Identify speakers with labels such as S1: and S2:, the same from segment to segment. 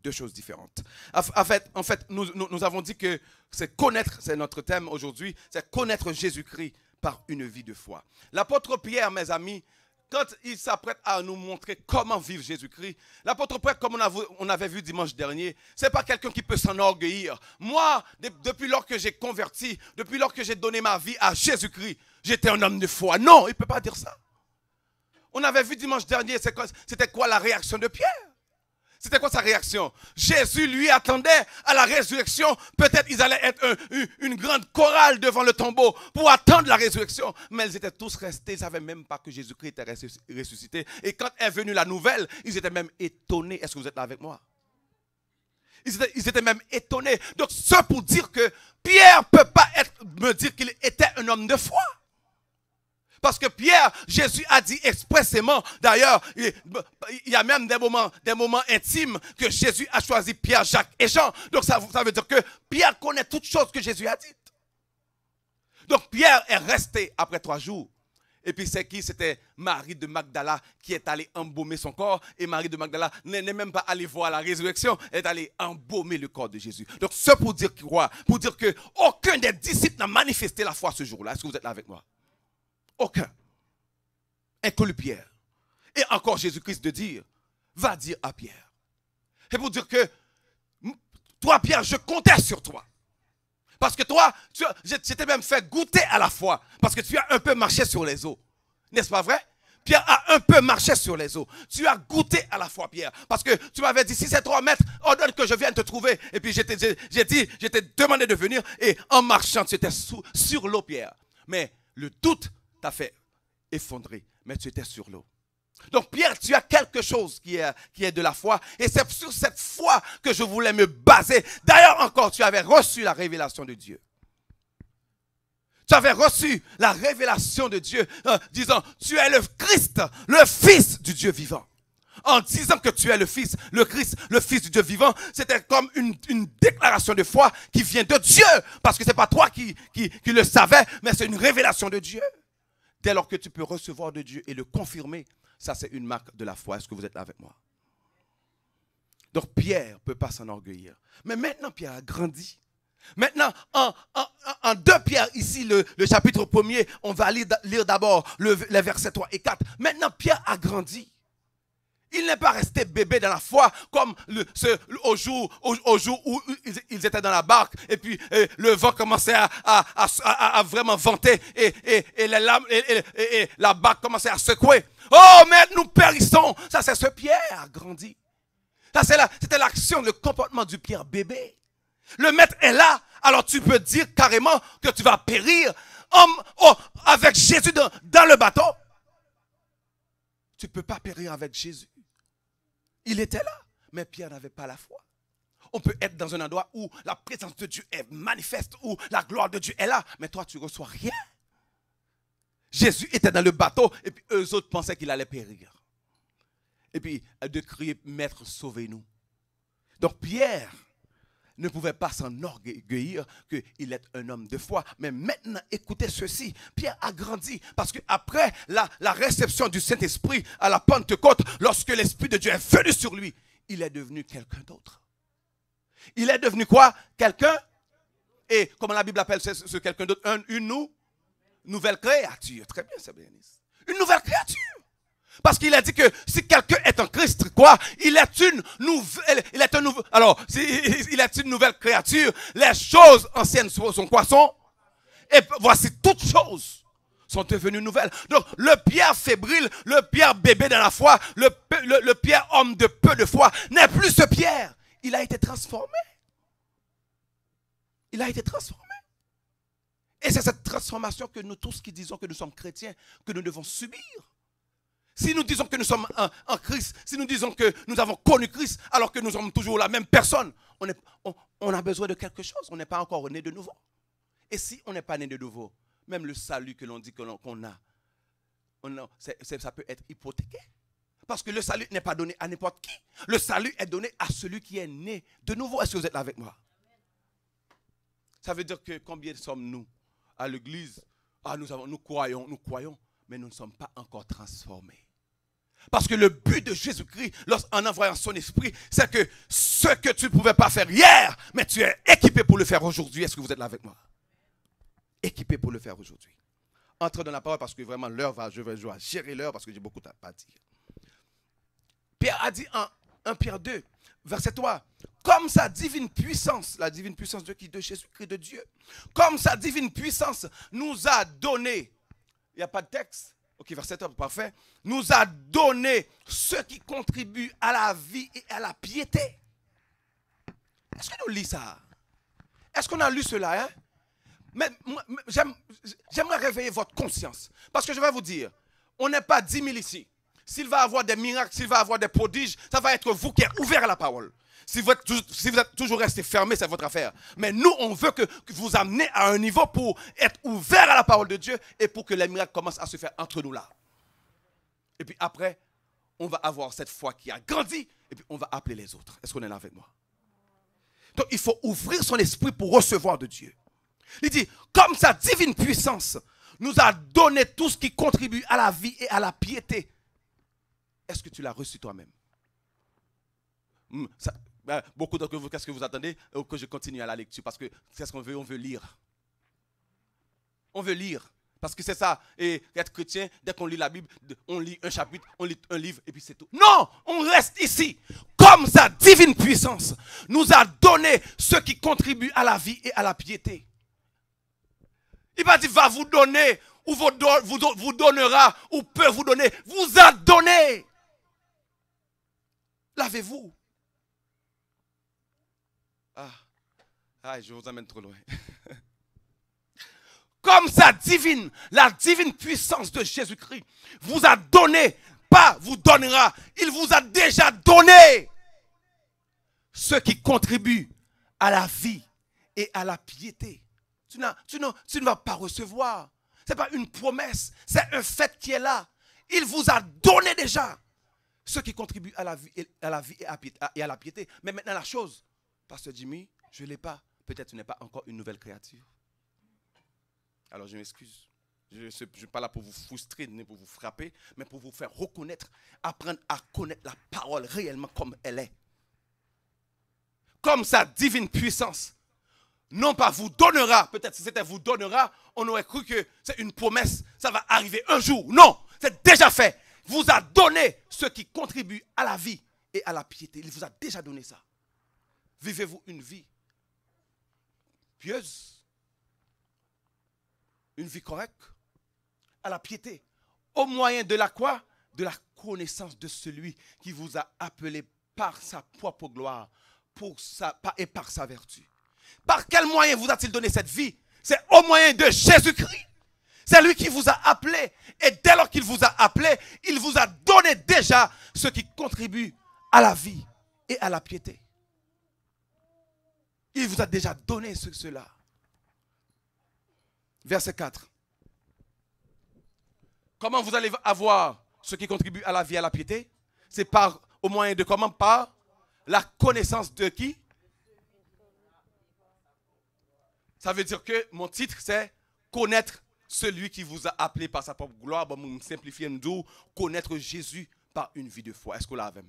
S1: deux choses différentes. En fait nous avons dit que c'est connaître, c'est notre thème aujourd'hui, c'est connaître Jésus-Christ par une vie de foi. L'apôtre Pierre, mes amis, quand il s'apprête à nous montrer comment vivre Jésus-Christ, l'apôtre Pierre, comme on avait vu dimanche dernier, ce n'est pas quelqu'un qui peut s'enorgueillir. Moi, depuis lors que j'ai converti, depuis lors que j'ai donné ma vie à Jésus-Christ, j'étais un homme de foi. Non, il ne peut pas dire ça. On avait vu dimanche dernier, c'était quoi la réaction de Pierre? C'était quoi sa réaction? Jésus lui attendait à la résurrection. Peut-être ils allaient être une grande chorale devant le tombeau pour attendre la résurrection. Mais ils étaient tous restés. Ils ne savaient même pas que Jésus-Christ était ressuscité. Et quand est venue la nouvelle, ils étaient même étonnés. Est-ce que vous êtes là avec moi? Ils étaient même étonnés. Donc, c'est pour dire que Pierre ne peut pas me dire qu'il était un homme de foi. Parce que Pierre, Jésus a dit expressément, d'ailleurs, il y a même des moments intimes que Jésus a choisi Pierre, Jacques et Jean. Donc ça veut dire que Pierre connaît toutes choses que Jésus a dites. Donc Pierre est resté après 3 jours. Et puis c'est qui? C'était Marie de Magdala qui est allée embaumer son corps. Et Marie de Magdala n'est même pas allée voir la résurrection. Elle est allée embaumer le corps de Jésus. Donc c'est pour dire quoi? Pour dire qu'aucun des disciples n'a manifesté la foi ce jour-là. Est-ce que vous êtes là avec moi? Aucun. Inclus Pierre. Et encore Jésus-Christ de dire, va dire à Pierre. Et pour dire que, toi Pierre, je comptais sur toi. Parce que toi, je t'ai même fait goûter à la foi. Parce que tu as un peu marché sur les eaux. N'est-ce pas vrai? Pierre a un peu marché sur les eaux. Tu as goûté à la foi, Pierre. Parce que tu m'avais dit, si c'est 3 mètres, ordonne que je vienne te trouver. Et puis je t'ai demandé de venir. Et en marchant, tu étais sur l'eau, Pierre. Mais le doute t'a fait effondrer, mais tu étais sur l'eau. Donc Pierre, tu as quelque chose qui est de la foi, et c'est sur cette foi que je voulais me baser. D'ailleurs encore, tu avais reçu la révélation de Dieu. Tu avais reçu la révélation de Dieu, disant, tu es le Christ, le Fils du Dieu vivant. En disant que tu es le Fils, le Christ, le Fils du Dieu vivant, c'était comme une déclaration de foi qui vient de Dieu, parce que ce n'est pas toi qui le savais, mais c'est une révélation de Dieu. Dès lors que tu peux recevoir de Dieu et le confirmer, ça c'est une marque de la foi. Est-ce que vous êtes là avec moi? Donc Pierre ne peut pas s'enorgueillir. Mais maintenant Pierre a grandi. Maintenant, en 2 Pierre, ici, le chapitre 1er, on va lire d'abord les versets 3 et 4. Maintenant Pierre a grandi. Il n'est pas resté bébé dans la foi comme au jour où ils étaient dans la barque et puis le vent commençait à vraiment venter et les lames et la barque commençait à secouer. Oh, mais nous périssons. Ça, c'est ce Pierre a grandi. Ça, c'était l'action, le comportement du Pierre bébé. Le maître est là, alors tu peux dire carrément que tu vas périr avec Jésus dans le bateau. Tu ne peux pas périr avec Jésus. Il était là, mais Pierre n'avait pas la foi. On peut être dans un endroit où la présence de Dieu est manifeste, où la gloire de Dieu est là, mais toi tu ne reçois rien. Jésus était dans le bateau et puis eux autres pensaient qu'il allait périr. Et puis de crier, Maître, sauvez-nous. Donc Pierre ne pouvait pas s'enorgueillir qu'il est un homme de foi. Mais maintenant, écoutez ceci, Pierre a grandi parce qu'après la réception du Saint-Esprit à la Pentecôte, lorsque l'Esprit de Dieu est venu sur lui, il est devenu quelqu'un d'autre. Il est devenu quoi? Quelqu'un, et comment la Bible appelle ce quelqu'un d'autre? Une nouvelle créature. Très bien, c'est bien. Une nouvelle créature. Parce qu'il a dit que si quelqu'un est en Christ, quoi? Il est une nouvelle créature. Les choses anciennes sont quoi? Et voici toutes choses sont devenues nouvelles. Donc le Pierre fébrile, le Pierre bébé dans la foi, le Pierre homme de peu de foi n'est plus ce Pierre. Il a été transformé. Il a été transformé. Et c'est cette transformation que nous tous qui disons que nous sommes chrétiens, que nous devons subir. Si nous disons que nous sommes en Christ, si nous disons que nous avons connu Christ, alors que nous sommes toujours la même personne, on a besoin de quelque chose. On n'est pas encore né de nouveau. Et si on n'est pas né de nouveau, même le salut que l'on dit qu'on a, ça peut être hypothéqué. Parce que le salut n'est pas donné à n'importe qui. Le salut est donné à celui qui est né de nouveau. Est-ce que vous êtes là avec moi? Ça veut dire que combien sommes-nous à l'église? Nous croyons, mais nous ne sommes pas encore transformés. Parce que le but de Jésus-Christ, en envoyant son esprit, c'est que ce que tu ne pouvais pas faire hier, mais tu es équipé pour le faire aujourd'hui. Est-ce que vous êtes là avec moi? Équipé pour le faire aujourd'hui. Entre dans la parole parce que vraiment l'heure va, je vais gérer l'heure parce que j'ai beaucoup à dire. Pierre a dit en 1 Pierre 2, verset 3, comme sa divine puissance, la divine puissance de qui? De Jésus-Christ, de Dieu, comme sa divine puissance nous a donné, il n'y a pas de texte, ok, verset 3, parfait, nous a donné ce qui contribue à la vie et à la piété. Est-ce que nous lisons ça? Est-ce qu'on a lu cela, hein? Mais j'aimerais réveiller votre conscience. Parce que je vais vous dire, on n'est pas 10 000 ici. S'il va y avoir des miracles, s'il va y avoir des prodiges, ça va être vous qui êtes ouverts à la parole. Si vous êtes toujours resté fermé, c'est votre affaire. Mais nous, on veut que vous amenez à un niveau pour être ouvert à la parole de Dieu et pour que les miracles commencent à se faire entre nous là. Et puis après, on va avoir cette foi qui a grandi et puis on va appeler les autres. Est-ce qu'on est là avec moi? Donc, il faut ouvrir son esprit pour recevoir de Dieu. Il dit, comme sa divine puissance nous a donné tout ce qui contribue à la vie et à la piété. Est-ce que tu l'as reçu toi-même? Beaucoup d'entre vous, qu'est-ce que vous attendez? Que je continue à la lecture parce que c'est ce qu'on veut, on veut lire. On veut lire. Parce que c'est ça, et être chrétien, dès qu'on lit la Bible, on lit un chapitre, on lit un livre, et puis c'est tout. Non, on reste ici. Comme sa divine puissance nous a donné ce qui contribue à la vie et à la piété. Il va dire, va vous donner, ou vous donnera, ou peut vous donner, vous a donné. Lavez-vous. Je vous amène trop loin. Comme la divine puissance de Jésus-Christ vous a donné, pas vous donnera, il vous a déjà donné ce qui contribue à la vie et à la piété. Tu ne vas pas recevoir. Ce n'est pas une promesse, c'est un fait qui est là. Il vous a donné déjà ce qui contribue à la vie et à la piété. Mais maintenant la chose, Pasteur Jimmy, je ne l'ai pas. Peut-être tu n'es pas encore une nouvelle créature. Alors je m'excuse. Je ne suis pas là pour vous frustrer, ni pour vous frapper, mais pour vous faire reconnaître, apprendre à connaître la parole réellement comme elle est. Comme sa divine puissance. Non pas vous donnera, peut-être si c'était vous donnera, on aurait cru que c'est une promesse, ça va arriver un jour. Non, c'est déjà fait. Vous a donné ce qui contribue à la vie et à la piété. Il vous a déjà donné ça. Vivez-vous une vie pieuse, une vie correcte, à la piété, au moyen de la quoi? De la connaissance de celui qui vous a appelé par sa propre gloire et par sa vertu. Par quel moyen vous a-t-il donné cette vie? C'est au moyen de Jésus-Christ. C'est lui qui vous a appelé. Et dès lors qu'il vous a appelé, il vous a donné déjà ce qui contribue à la vie et à la piété. Il vous a déjà donné cela. Verset 4. Comment vous allez avoir ce qui contribue à la vie et à la piété? C'est au moyen de comment? Par la connaissance de qui? Ça veut dire que mon titre, c'est connaître celui qui vous a appelé par sa propre gloire. Bon, je simplifie un dos, connaître Jésus par une vie de foi. Est-ce que vous l'avez?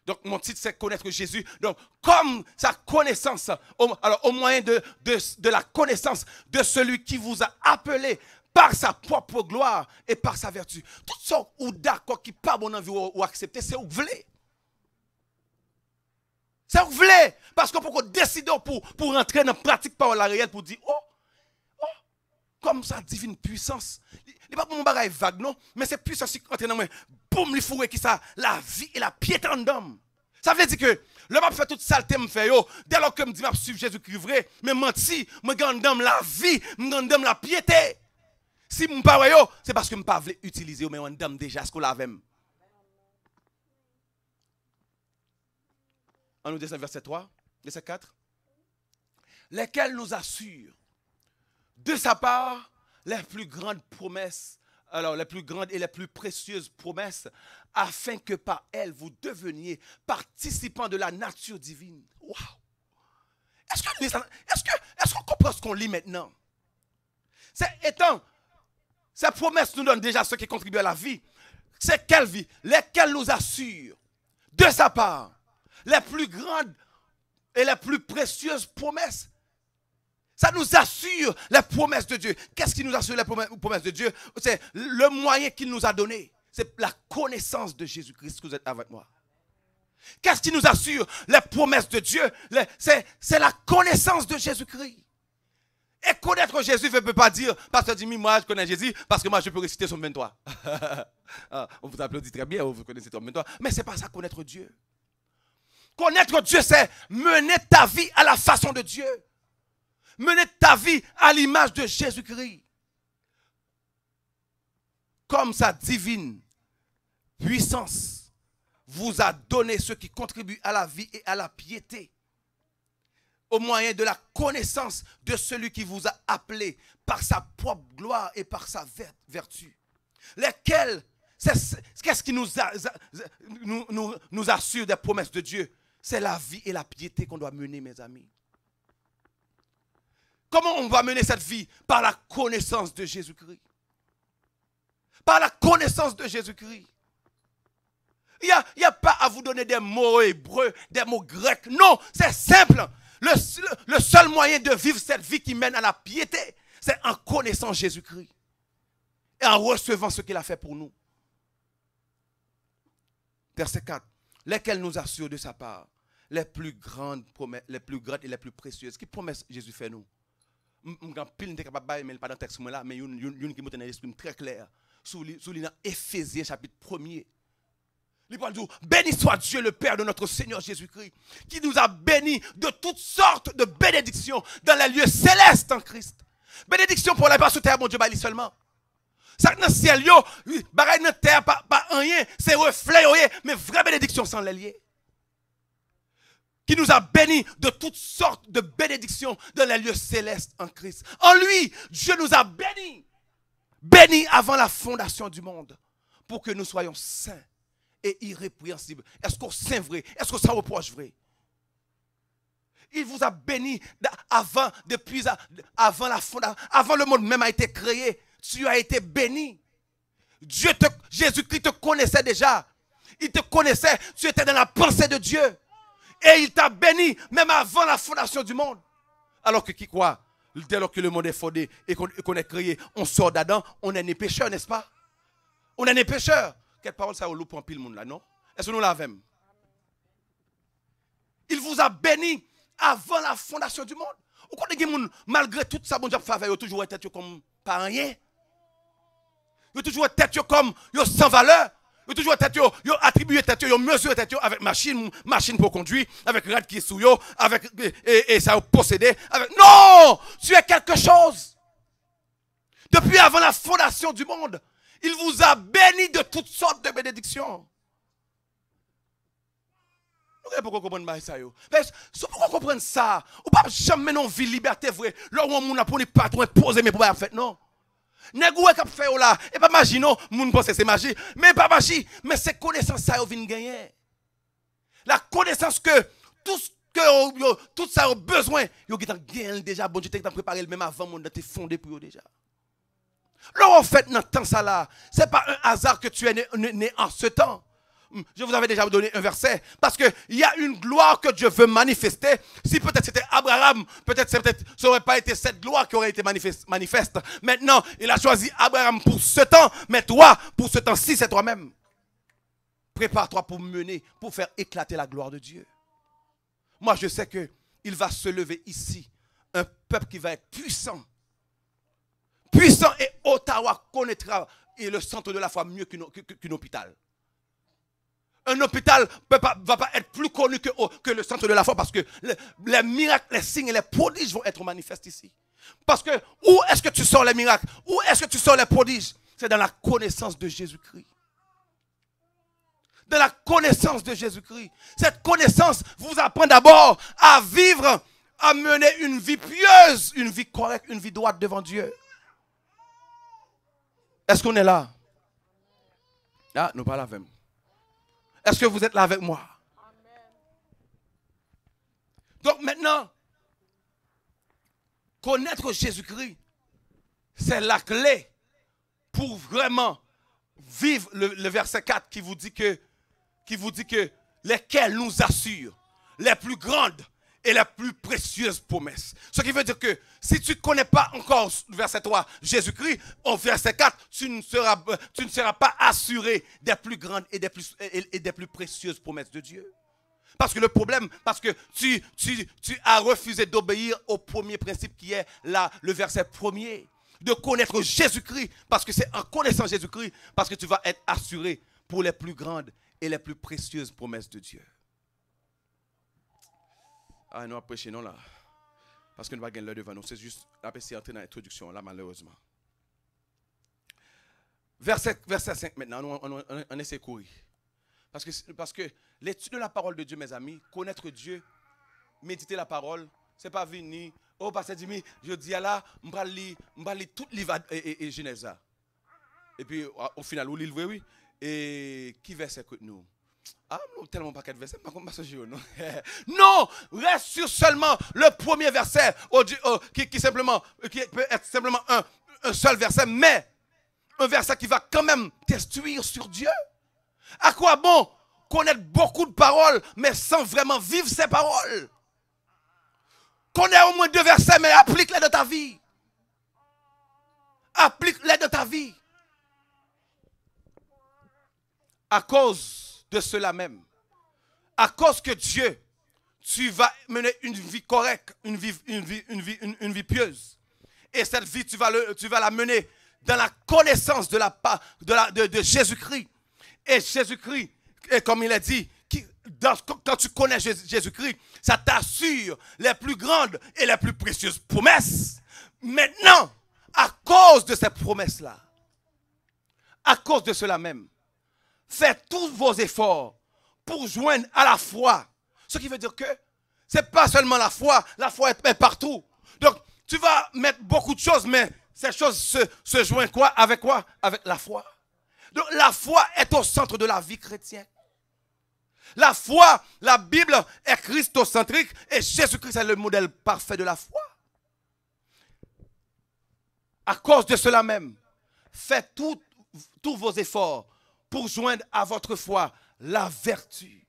S1: Donc, mon titre, c'est connaître Jésus. Donc, comme sa connaissance, au moyen de la connaissance de celui qui vous a appelé par sa propre gloire et par sa vertu. Tout ça, ou d'accord, qui pas bon envie ou accepter, c'est où vous voulez. C'est où vous voulez. Parce que pour décider pour rentrer dans la pratique par la réelle, pour dire, comme sa divine puissance. Il n'est pas pour mon bagage vague, non? Mais c'est puissance qui entre dans moi. Boum, il faut qui ça, la vie et la piété en homme. Ça veut dire que le pape fait toute saleté, me fait yo. Dès lors que me dit, je suis Jésus-Christ vrai, mais menti, me gardem la vie, me gardem la piété. Si je ne pas yo, c'est parce que je ne pas voulu utiliser, mais on dame déjà ce qu'on l'avait. On nous descend verset 3, verset 4. Lesquels nous assurent de sa part les plus grandes promesses, alors les plus grandes et les plus précieuses promesses, afin que par elles vous deveniez participants de la nature divine. Waouh! Est-ce qu'on comprend ce qu'on lit maintenant? Ces promesses nous donnent déjà ce qui contribue à la vie. C'est quelle vie? Lesquelles nous assurent de sa part les plus grandes et les plus précieuses promesses. Ça nous assure les promesses de Dieu. Qu'est-ce qui nous assure les promesses de Dieu? C'est le moyen qu'il nous a donné. C'est la connaissance de Jésus-Christ que vous êtes avec moi. Qu'est-ce qui nous assure les promesses de Dieu? C'est la connaissance de Jésus-Christ. Et connaître Jésus ne veut pas dire, pasteur Jimmy, moi je connais Jésus parce que moi je peux réciter Somme 23. On vous applaudit très bien, vous connaissez Somme 23. Mais ce n'est pas ça connaître Dieu. Connaître Dieu, c'est mener ta vie à la façon de Dieu. Mener ta vie à l'image de Jésus-Christ. Comme sa divine puissance vous a donné ce qui contribue à la vie et à la piété, au moyen de la connaissance de celui qui vous a appelé par sa propre gloire et par sa vertu. Lesquelles, qu'est-ce qui nous assure des promesses de Dieu? C'est la vie et la piété qu'on doit mener, mes amis. Comment on va mener cette vie? Par la connaissance de Jésus-Christ. Par la connaissance de Jésus-Christ. Il n'y a pas à vous donner des mots hébreux, des mots grecs. Non, c'est simple. Le seul moyen de vivre cette vie qui mène à la piété, c'est en connaissant Jésus-Christ. Et en recevant ce qu'il a fait pour nous. Verset 4. Lesquels nous assurent de sa part les plus grandes promesses, les plus grandes et les plus précieuses. Quelles promesses Jésus fait nous? Je ne suis pas capable de mais pas dans le texte là, mais il y a une qui me donne un esprit très clair. Sous Éphésiens chapitre 1er. Il parle de béni soit Dieu le Père de notre Seigneur Jésus-Christ, qui nous a bénis de toutes sortes de bénédictions dans les lieux célestes en Christ. Bénédiction pour la base sur terre, mon Dieu, bah, seulement. Ça dans le ciel, bagaille dans terre, pas rien, c'est reflet, mais vraie bénédiction sans les lier. Qui nous a bénis de toutes sortes de bénédictions dans les lieux célestes en Christ. En lui, Dieu nous a bénis. Bénis avant la fondation du monde, pour que nous soyons saints et irrépréhensibles. Est-ce qu'on saint vrai? Est-ce que ça reproche vrai? Il vous a béni avant la fondation, avant le monde même a été créé. Tu as été béni. Jésus-Christ te connaissait déjà. Il te connaissait. Tu étais dans la pensée de Dieu. Et il t'a béni même avant la fondation du monde. Alors que qui croit? Dès lors que le monde est fondé et qu'on est créé, on sort d'Adam, on est né pécheurs, n'est-ce pas? On est né pécheurs. Quelle parole ça loupe en pile monde là, non? Est-ce que nous l'avons? Il vous a béni avant la fondation du monde. Vous connaissez que malgré tout ça, bon Dieu fait, il a toujours été comme pas rien. Il a toujours été comme sans valeur. Il a toujours été attribué tête, il a mesuré tête avec machine pour conduire, avec rad qui est sous yo, avec et ça a possédé. Non! Tu es quelque chose. Depuis avant la fondation du monde, il vous a béni de toutes sortes de bénédictions. Pourquoi comprendre ça? Pourquoi comprendre ça? Ou pas jamais non vie liberté vrai. Là où on a pour les patrons poser mais pour pas faire non. Négoué qui fait là et pas magie non, moun pense c'est magie, mais pas magie, mais c'est connaissance ça yo vinn gagner. La connaissance que tout ça a besoin, yo qui gagné déjà bon Dieu t'a préparé le même avant monde t'es fondé pour yo déjà. Là en fait dans temps ça là, c'est pas un hasard que tu es né en ce temps. Je vous avais déjà donné un verset. Parce qu'il y a une gloire que Dieu veut manifester. Si peut-être c'était Abraham, peut-être ça n'aurait pas été cette gloire qui aurait été manifeste. Maintenant, il a choisi Abraham pour ce temps. Mais toi, pour ce temps-ci, c'est toi-même. Prépare-toi pour mener, pour faire éclater la gloire de Dieu. Moi, je sais qu'il va se lever ici. Un peuple qui va être puissant. Puissant, et Ottawa connaîtra et le centre de la foi mieux qu'un hôpital. Un hôpital ne va pas être plus connu que le centre de la foi parce que les miracles, les signes et les prodiges vont être manifestés ici. Parce que où est-ce que tu sors les miracles? Où est-ce que tu sors les prodiges? C'est dans la connaissance de Jésus-Christ. Dans la connaissance de Jésus-Christ. Cette connaissance vous apprend d'abord à vivre, à mener une vie pieuse, une vie correcte, une vie droite devant Dieu. Est-ce qu'on est là? Là, nous parlons avec. Est-ce que vous êtes là avec moi? Amen. Donc maintenant, connaître Jésus-Christ, c'est la clé pour vraiment vivre le verset 4 qui vous dit que lesquels nous assurent les plus grandes et les plus précieuses promesses. Ce qui veut dire que si tu ne connais pas encore verset 3, Jésus-Christ, au verset 4, tu ne seras pas assuré des plus grandes et des plus précieuses promesses de Dieu. Parce que le problème, parce que tu as refusé d'obéir au premier principe qui est là, le verset premier, de connaître Jésus-Christ, parce que c'est en connaissant Jésus-Christ, parce que tu vas être assuré pour les plus grandes et les plus précieuses promesses de Dieu. Ah, nous prêcher non là. Parce que nous ne pouvons pas gagner devant nous. C'est juste, après c'est entrer dans l'introduction là, malheureusement. Verset 5 maintenant, on essaie de courir. Parce que l'étude de la parole de Dieu, mes amis, connaître Dieu, méditer la parole, ce n'est pas venir. Oh, pasteur Jimmy, je dis à là, je vais lire tout le livre et Genèse. Et puis, au final, vous lisez, oui. Et qui verset que nous? Ah, non, tellement pas quatre versets, non, reste sur seulement le premier verset, qui peut être simplement un seul verset, mais un verset qui va quand même t'instruire sur Dieu. À quoi bon connaître beaucoup de paroles, mais sans vraiment vivre ces paroles? Connais au moins 2 versets, mais applique-les dans ta vie. Applique-les dans ta vie. À cause de cela même, à cause que Dieu, tu vas mener une vie correcte, une vie pieuse. Et cette vie, tu vas la mener dans la connaissance de Jésus-Christ. Et Jésus-Christ, et comme il a dit, quand tu connais Jésus-Christ, ça t'assure les plus grandes et les plus précieuses promesses. Maintenant, à cause de ces promesses-là, à cause de cela même, faites tous vos efforts pour joindre à la foi. Ce qui veut dire que ce n'est pas seulement la foi est partout. Donc, tu vas mettre beaucoup de choses, mais ces choses se joignent quoi? Avec la foi. Donc, la foi est au centre de la vie chrétienne. La foi, la Bible est christocentrique et Jésus-Christ est le modèle parfait de la foi. À cause de cela même, faites tous vos efforts pour joindre à votre foi la vertu.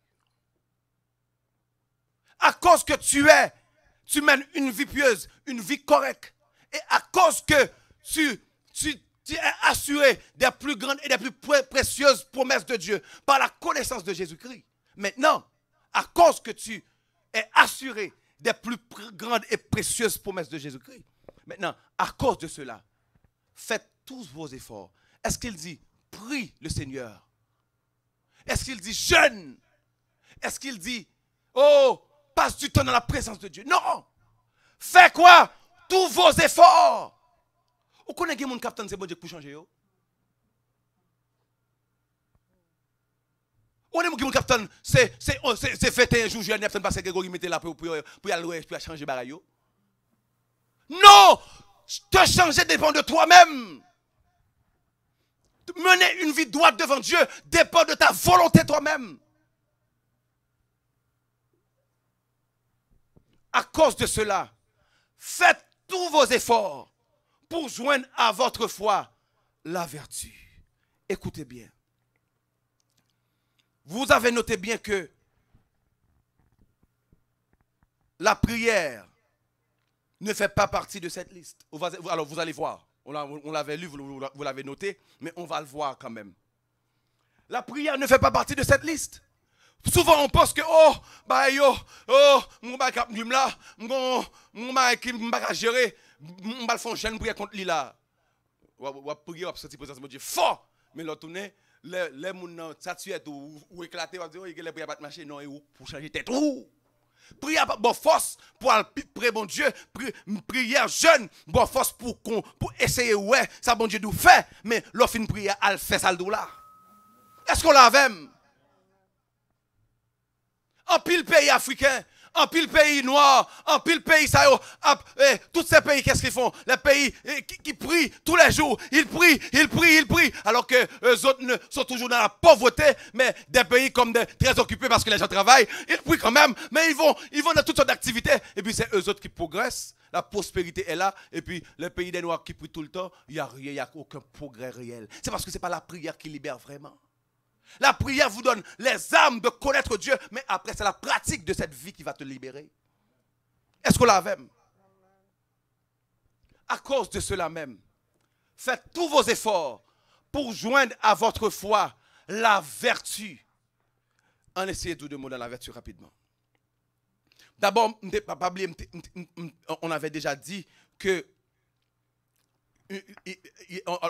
S1: À cause que tu mènes une vie pieuse, une vie correcte, et à cause que tu es assuré des plus grandes et des plus précieuses promesses de Dieu par la connaissance de Jésus-Christ. Maintenant, à cause que tu es assuré des plus grandes et précieuses promesses de Jésus-Christ, maintenant, à cause de cela, faites tous vos efforts. Est-ce qu'il dit, prie le Seigneur? Est-ce qu'il dit, jeûne? Est-ce qu'il dit, oh, passe du temps dans la présence de Dieu? Non! Fais quoi? Tous vos efforts. Vous connaissez mon capitaine, c'est bon Dieu pour changer. On est mon capitaine, c'est fêté un jour, je n'ai pas passé Grégory mettait là pour changer les bagailles. Non! Te changer dépend de toi-même. Mener une vie droite devant Dieu dépend de ta volonté toi-même. À cause de cela, faites tous vos efforts pour joindre à votre foi la vertu. Écoutez bien. Vous avez noté bien que la prière ne fait pas partie de cette liste. Alors vous allez voir. On l'avait lu, vous l'avez noté, mais on va le voir quand même. La prière ne fait pas partie de cette liste. Souvent on pense que, mon bac là, mon bac gérer, mon bac font chaîne prière contre lui là. Ou prier, ou sortir présence de Dieu fort, mais l'autre tourner, les gens ça tue ou éclater, ou dire, il y a prière pas de marcher, non, pour changer tête. Prière bon force pour prier bon Dieu, prière jeune, bon force pour essayer ouais, ça bon Dieu nous fait, mais l'offre une prière elle fait ça le là. Est-ce qu'on l'a même? En pile pays africain, en pile pays noir, en pile pays ça tous ces pays qu'est-ce qu'ils font? Les pays qui prient tous les jours, ils prient, alors que eux autres sont toujours dans la pauvreté, mais des pays comme très occupés parce que les gens travaillent, ils prient quand même, mais ils vont dans toutes sortes d'activités, et puis c'est eux autres qui progressent, La prospérité est là, et puis le pays des Noirs qui prie tout le temps, il n'y a rien, il n'y a aucun progrès réel. C'est parce que ce n'est pas la prière qui libère vraiment. La prière vous donne les armes de connaître Dieu, mais après c'est la pratique de cette vie qui va te libérer. Est-ce qu'on l'a même? À cause de cela même, faites tous vos efforts pour joindre à votre foi la vertu. En essayant tout de mots dans la vertu rapidement. D'abord, on avait déjà dit que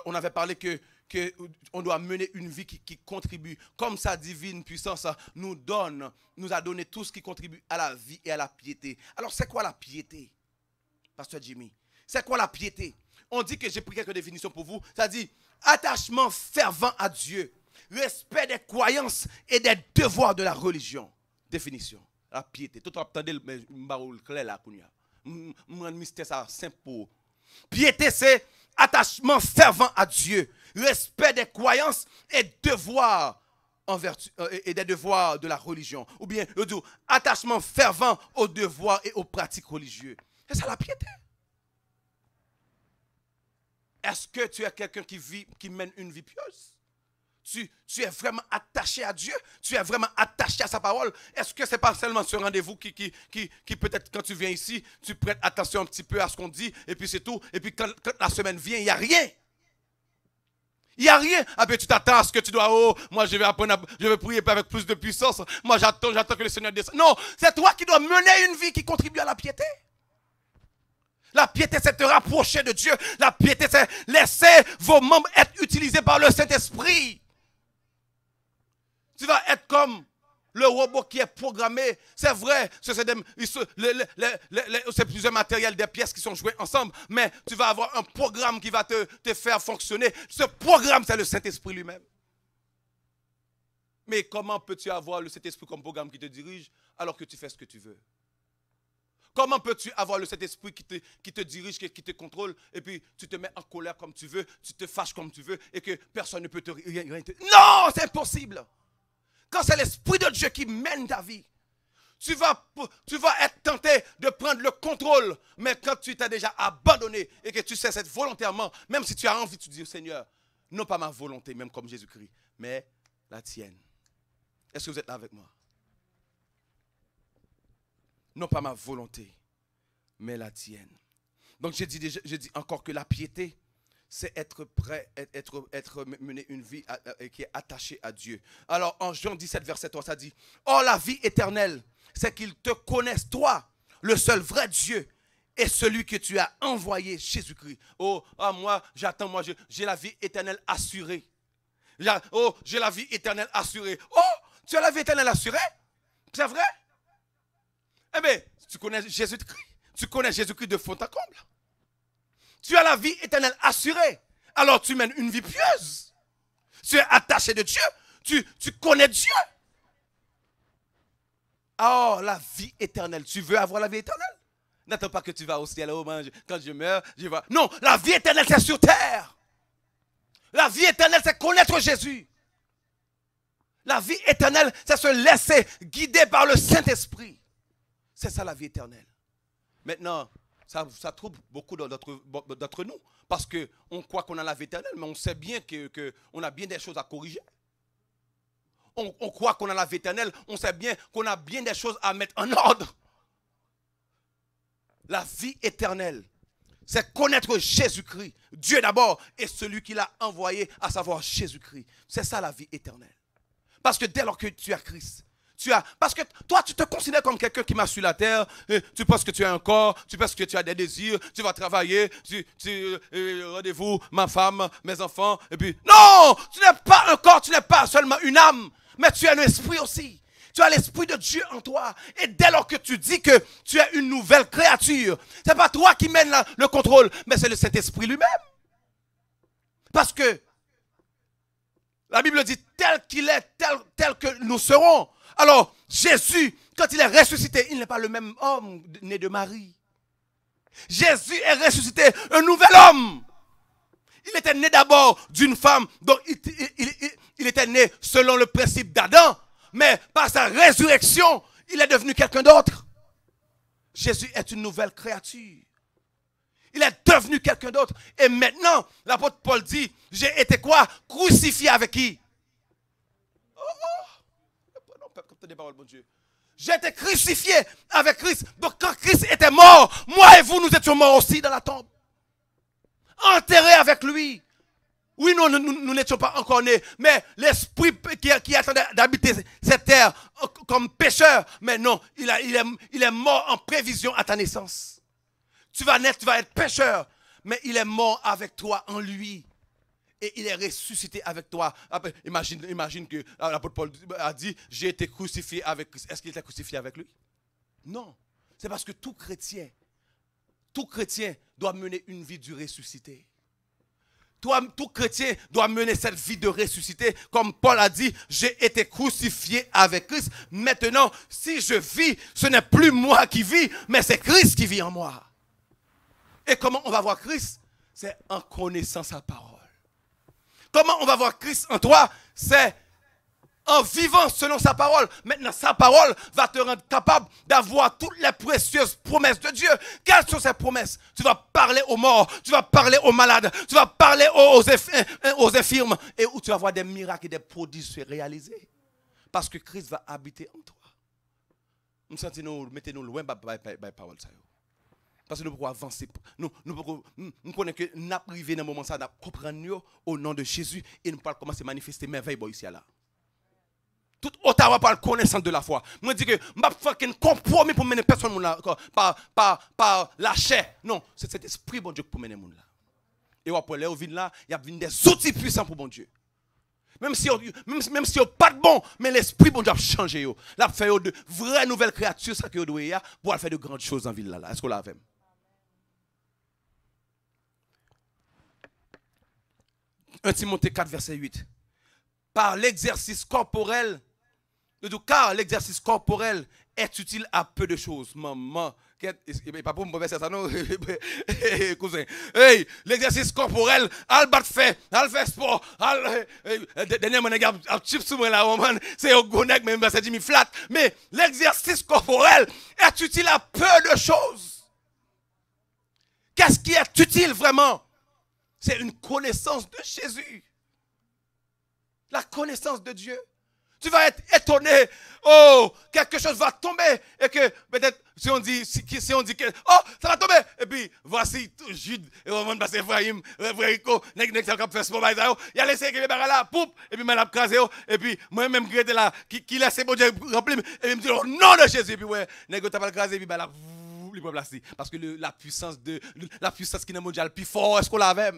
S1: on avait parlé que on doit mener une vie qui contribue, comme sa divine puissance nous a donné tout ce qui contribue à la vie et à la piété. Alors c'est quoi la piété, Pasteur Jimmy? C'est quoi la piété? On dit que j'ai pris quelques définitions pour vous. Ça dit attachement fervent à Dieu, respect des croyances et des devoirs de la religion. Définition. La piété. Tout le temps, attendez, mais je clair là. Je mystère ça simple pour. Piété, c'est attachement fervent à Dieu, respect des croyances et devoirs en vertu, et des devoirs de la religion. Ou bien, je dis, attachement fervent aux devoirs et aux pratiques religieuses. C'est ça la piété. Est-ce que tu es quelqu'un qui mène une vie pieuse? Tu es vraiment attaché à Dieu? Tu es vraiment attaché à sa parole? Est-ce que ce n'est pas seulement ce rendez-vous qui peut-être quand tu viens ici, tu prêtes attention un petit peu à ce qu'on dit, et puis c'est tout. Et puis quand la semaine vient, il n'y a rien. Il n'y a rien. Ah ben tu t'attends à ce que tu dois, oh, moi je vais apprendre, je vais prier avec plus de puissance. Moi j'attends que le Seigneur descende. Non, c'est toi qui dois mener une vie qui contribue à la piété. La piété, c'est te rapprocher de Dieu. La piété, c'est laisser vos membres être utilisés par le Saint-Esprit. Tu vas être comme le robot qui est programmé. C'est vrai, c'est plusieurs matériels, des pièces qui sont jouées ensemble. Mais tu vas avoir un programme qui va te faire fonctionner. Ce programme, c'est le Saint-Esprit lui-même. Mais comment peux-tu avoir le Saint-Esprit comme programme qui te dirige alors que tu fais ce que tu veux? Comment peux-tu avoir le Saint-Esprit qui te dirige, qui te contrôle, et puis tu te mets en colère comme tu veux, tu te fâches comme tu veux, et que personne ne peut te rien. Non, c'est impossible. Quand c'est l'Esprit de Dieu qui mène ta vie, tu vas être tenté de prendre le contrôle, mais quand tu t'es déjà abandonné et que tu sais cette volontairement, même si tu as envie, tu dis au Seigneur, non pas ma volonté, même comme Jésus-Christ, mais la tienne. Est-ce que vous êtes là avec moi? Non pas ma volonté, mais la tienne. Donc je dis encore que la piété, c'est être prêt, mener une vie qui est attachée à Dieu. Alors en Jean 17, verset 3, ça dit, « Or la vie éternelle, c'est qu'ils te connaissent, toi, le seul vrai Dieu, et celui que tu as envoyé, Jésus-Christ. » Oh, moi, j'attends, moi, j'ai la vie éternelle assurée. J'ai la vie éternelle assurée. Oh, tu as la vie éternelle assurée? C'est vrai? Eh bien, tu connais Jésus-Christ. Tu connais Jésus-Christ de fond en comble. Tu as la vie éternelle assurée. Alors tu mènes une vie pieuse. Tu es attaché de Dieu. Tu connais Dieu. Oh, la vie éternelle. Tu veux avoir la vie éternelle? N'attends pas que tu vas au ciel. Oh, quand je meurs, je vais. Non, la vie éternelle, c'est sur terre. La vie éternelle, c'est connaître Jésus. La vie éternelle, c'est se laisser guider par le Saint-Esprit. C'est ça la vie éternelle. Maintenant, ça trouble beaucoup d'entre nous. Parce qu'on croit qu'on a la vie éternelle, mais on sait bien qu'on a bien des choses à corriger. On croit qu'on a la vie éternelle, on sait bien qu'on a bien des choses à mettre en ordre. La vie éternelle, c'est connaître Jésus-Christ. Dieu d'abord et celui qui l'a envoyé, à savoir Jésus-Christ. C'est ça la vie éternelle. Parce que dès lors que tu as Christ, parce que toi, tu te considères comme quelqu'un qui marche sur la terre, tu penses que tu as un corps, tu penses que tu as des désirs, tu vas travailler, rendez-vous, ma femme, mes enfants, et puis, non, tu n'es pas un corps, tu n'es pas seulement une âme, mais tu as un esprit aussi. Tu as l'Esprit de Dieu en toi. Et dès lors que tu dis que tu es une nouvelle créature, ce n'est pas toi qui mène le contrôle, mais c'est le Saint-Esprit lui-même. Parce que la Bible dit tel qu'il est, tel que nous serons. Alors, Jésus, quand il est ressuscité, il n'est pas le même homme né de Marie. Jésus est ressuscité, un nouvel homme. Il était né d'abord d'une femme, donc il était né selon le principe d'Adam, mais par sa résurrection, il est devenu quelqu'un d'autre. Jésus est une nouvelle créature. Il est devenu quelqu'un d'autre. Et maintenant, l'apôtre Paul dit, j'ai été quoi? Crucifié avec qui? Non, comme des paroles, bon Dieu. J'ai été crucifié avec Christ. Donc quand Christ était mort, moi et vous, nous étions morts aussi dans la tombe. Enterrés avec lui. Oui, non, nous n'étions pas encore nés, mais l'esprit qui attendait d'habiter cette terre comme pécheur, mais non, il est mort en prévision à ta naissance. Tu vas naître, tu vas être pécheur, mais il est mort avec toi en lui. Et il est ressuscité avec toi. Après, imagine que l'apôtre Paul a dit, j'ai été crucifié avec Christ. Est-ce qu'il était crucifié avec lui? Non. C'est parce que tout chrétien doit mener une vie du ressuscité. Tout chrétien doit mener cette vie de ressuscité. Comme Paul a dit, j'ai été crucifié avec Christ. Maintenant, si je vis, ce n'est plus moi qui vis, mais c'est Christ qui vit en moi. Et comment on va voir Christ? C'est en connaissant sa parole. Comment on va voir Christ en toi? C'est en vivant selon sa parole. Maintenant, sa parole va te rendre capable d'avoir toutes les précieuses promesses de Dieu. Quelles sont ces promesses? Tu vas parler aux morts, tu vas parler aux malades, tu vas parler aux infirmes, et où tu vas voir des miracles et des prodiges se réaliser. Parce que Christ va habiter en toi. Nous sentons, mettez-nous loin de la parole. Parce que nous pouvons avancer. Nous connaissons que nous avons arrivé dans le moment ça, nous comprenons au nom de Jésus et nous pouvons commencer à manifester merveille ici et là. Tout Ottawa parle connaissance de la foi. Moi, je dis que je ne vais pas faire un compromis pour mener personne par la chair. Non, c'est cet esprit, bon Dieu, pour mener les gens là. Et après, là, il y a des outils puissants pour bon Dieu. Même si on n'est pas de bon, mais l'esprit, bon Dieu, a changé. Il a fait de vraies nouvelles créatures, ça que vous pour faire de grandes choses en ville là. Est-ce qu'on l'a fait? 1 Timothée 4, verset 8. Car l'exercice corporel est utile à peu de choses. Maman, pas pour me faire ça, non, cousin. Hey, l'exercice corporel, al bat fait, al fait sport, dernièrement, il y a un chip sous moi là, c'est au gonek, même ça dit mi flat. Mais l'exercice corporel est utile à peu de choses. Qu'est-ce qui est utile vraiment? C'est une connaissance de Jésus. La connaissance de Dieu. Tu vas être étonné. Oh, quelque chose va tomber. Et que peut-être, si on dit que, oh, ça va tomber. Et puis, voici Jude, et on va passer Ephraim, Rico, il y a laissé les barres là, poup, et puis, il m'a crasé. Et puis, moi-même, qui était là, qui laisse bon Dieu remplir. Et puis, il me dit, au nom de Jésus. Et puis, ouais, il t'a pas crasé, et puis, là, parce que la puissance qui est dans le mondial plus fort, est-ce qu'on l'avait?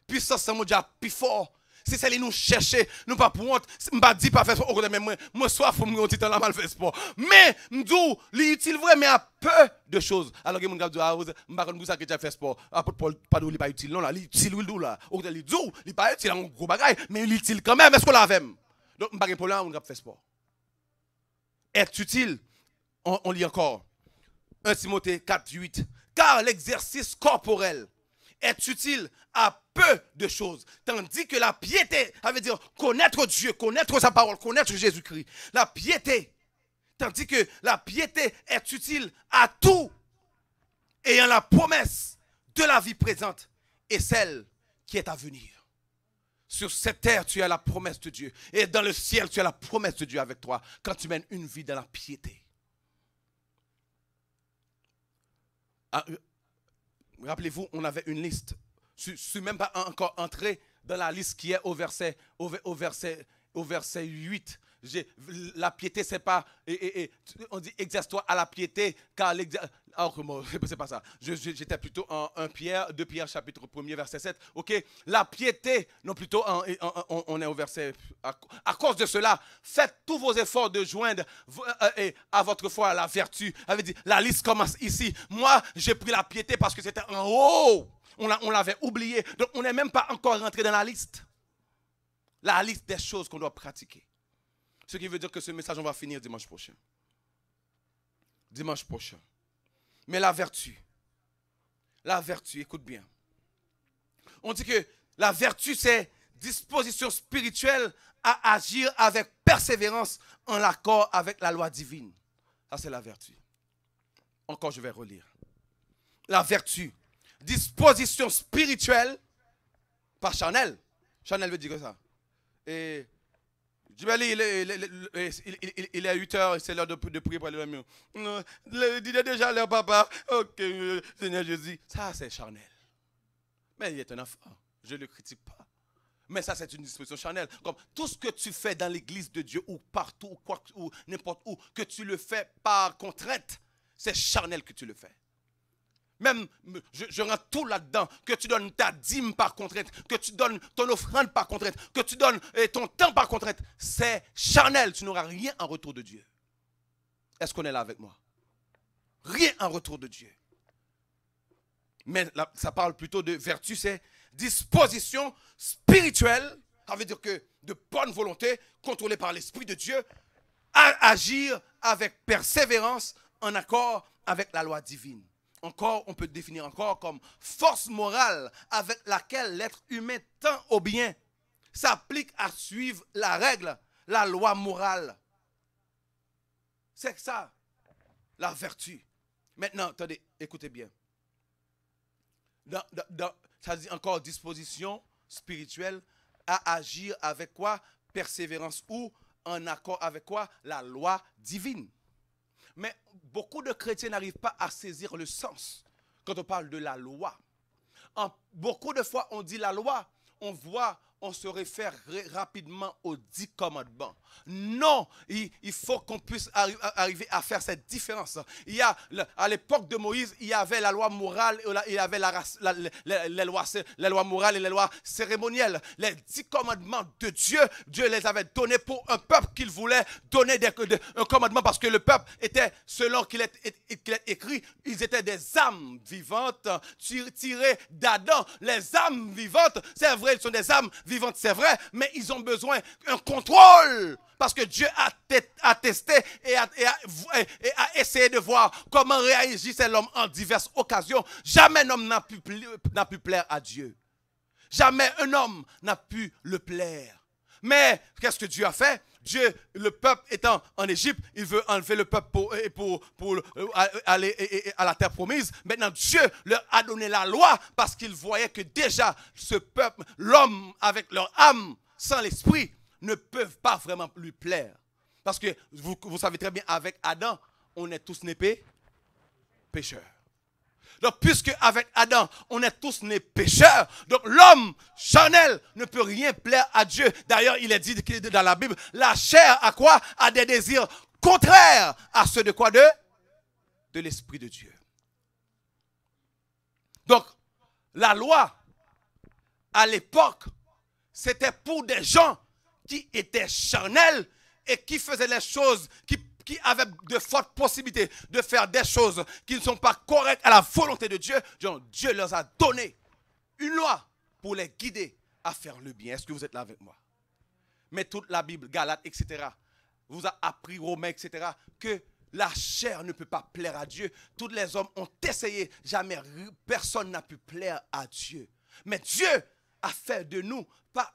S1: Puissance mondiale plus fort. C'est celle qui nous chercher, nous pas pour honte, pas dit pas faire sport, mais moi soif pour me dire la mal faire sport. Mais m'dou, l'utile vrai mais à peu de choses. Alors que mon gars dit ah, m'pas connait ça que tu fait sport. Paul pas il pas utile non là, l'utile ou là. Ou il dit il pas utile un gros bagaille, mais l'utile quand même, est-ce qu'on l'avait? Donc m'pas pas problème on gars faire sport. Être utile, on lit encore. 1 Timothée 4, 8. Car l'exercice corporel est utile à peu de choses. Tandis que la piété, ça veut dire connaître Dieu, connaître sa parole, connaître Jésus-Christ. La piété, tandis que la piété est utile à tout, ayant la promesse de la vie présente et celle qui est à venir. Sur cette terre, tu as la promesse de Dieu. Et dans le ciel, tu as la promesse de Dieu avec toi quand tu mènes une vie dans la piété. Rappelez-vous, on avait une liste. Je ne suis même pas encore entré dans la liste qui est au verset 8. La piété, c'est pas. On dit exerce-toi à la piété, car c'est pas ça. J'étais plutôt en 2 Pierre, chapitre 1er, verset 7. Ok, la piété, non plutôt, on est au verset. À cause de cela, faites tous vos efforts de joindre à votre foi la vertu. La liste commence ici. Moi, j'ai pris la piété parce que c'était en haut. On l'avait oublié. Donc, on n'est même pas encore rentré dans la liste. La liste des choses qu'on doit pratiquer. Ce qui veut dire que ce message, on va finir dimanche prochain. Dimanche prochain. Mais la vertu, écoute bien. On dit que la vertu, c'est disposition spirituelle à agir avec persévérance en accord avec la loi divine. Ça, c'est la vertu. Encore, je vais relire. la vertu. Disposition spirituelle, pas charnelle. Charnelle veut dire que ça. Et Djibali, il est à 8 heures et c'est l'heure de prier pour aller dormir. Il est déjà l'heure, papa. Ok, Seigneur Jésus. Ça, c'est charnel. Mais il est un enfant. Je ne le critique pas. Mais ça, c'est une disposition charnelle. Comme tout ce que tu fais dans l'église de Dieu ou partout, ou n'importe où, que tu le fais par contrainte, c'est charnel que tu le fais. Même, je rentre tout là-dedans, que tu donnes ta dîme par contrainte, que tu donnes ton offrande par contrainte, que tu donnes ton temps par contrainte, c'est charnel, tu n'auras rien en retour de Dieu. Est-ce qu'on est là avec moi? Rien en retour de Dieu. Mais là, ça parle plutôt de vertu, c'est disposition spirituelle, ça veut dire que de bonne volonté, contrôlée par l'Esprit de Dieu, à agir avec persévérance en accord avec la loi divine. Encore, on peut définir encore comme force morale avec laquelle l'être humain tend au bien, s'applique à suivre la règle, la loi morale. C'est ça, la vertu. Maintenant, attendez, écoutez bien. Ça dit encore disposition spirituelle à agir avec quoi? Persévérance ou en accord avec quoi? La loi divine. Mais beaucoup de chrétiens n'arrivent pas à saisir le sens quand on parle de la loi. Beaucoup de fois, on dit la loi, on se réfère rapidement aux 10 commandements. Non, il faut qu'on puisse arriver à faire cette différence. À l'époque de Moïse, il y avait la loi morale, il y avait les lois morales et les lois cérémonielles. Les 10 commandements de Dieu, Dieu les avait donnés pour un peuple qu'il voulait donner un commandement parce que le peuple était, selon qu'il est écrit, ils étaient des âmes vivantes tirées d'Adam. Les âmes vivantes, c'est vrai, ils sont des âmes vivantes, c'est vrai, mais ils ont besoin d'un contrôle. Parce que Dieu a testé et a essayé de voir comment réagissait l'homme en diverses occasions. Jamais un homme n'a pu plaire à Dieu. Jamais un homme n'a pu le plaire. Mais qu'est-ce que Dieu a fait? Dieu, le peuple étant en Égypte, il veut enlever le peuple pour aller à la terre promise. Maintenant, Dieu leur a donné la loi parce qu'il voyait que déjà ce peuple, l'homme avec leur âme, sans l'esprit, ne peuvent pas vraiment lui plaire. Parce que vous savez très bien, avec Adam, on est tous nés pécheurs. Donc, puisque avec Adam, on est tous nés pécheurs, donc l'homme charnel ne peut rien plaire à Dieu. D'ailleurs, il est dit dans la Bible, la chair a quoi? A des désirs contraires à ceux de quoi? De l'Esprit de Dieu. Donc, la loi, à l'époque, c'était pour des gens qui étaient charnels et qui faisaient les choses, qui avaient de fortes possibilités de faire des choses qui ne sont pas correctes à la volonté de Dieu. Donc Dieu leur a donné une loi pour les guider à faire le bien. Est-ce que vous êtes là avec moi? Mais toute la Bible, Galates, etc., vous a appris, Romains, etc., que la chair ne peut pas plaire à Dieu. Tous les hommes ont essayé, jamais personne n'a pu plaire à Dieu. Mais Dieu a fait de nous pas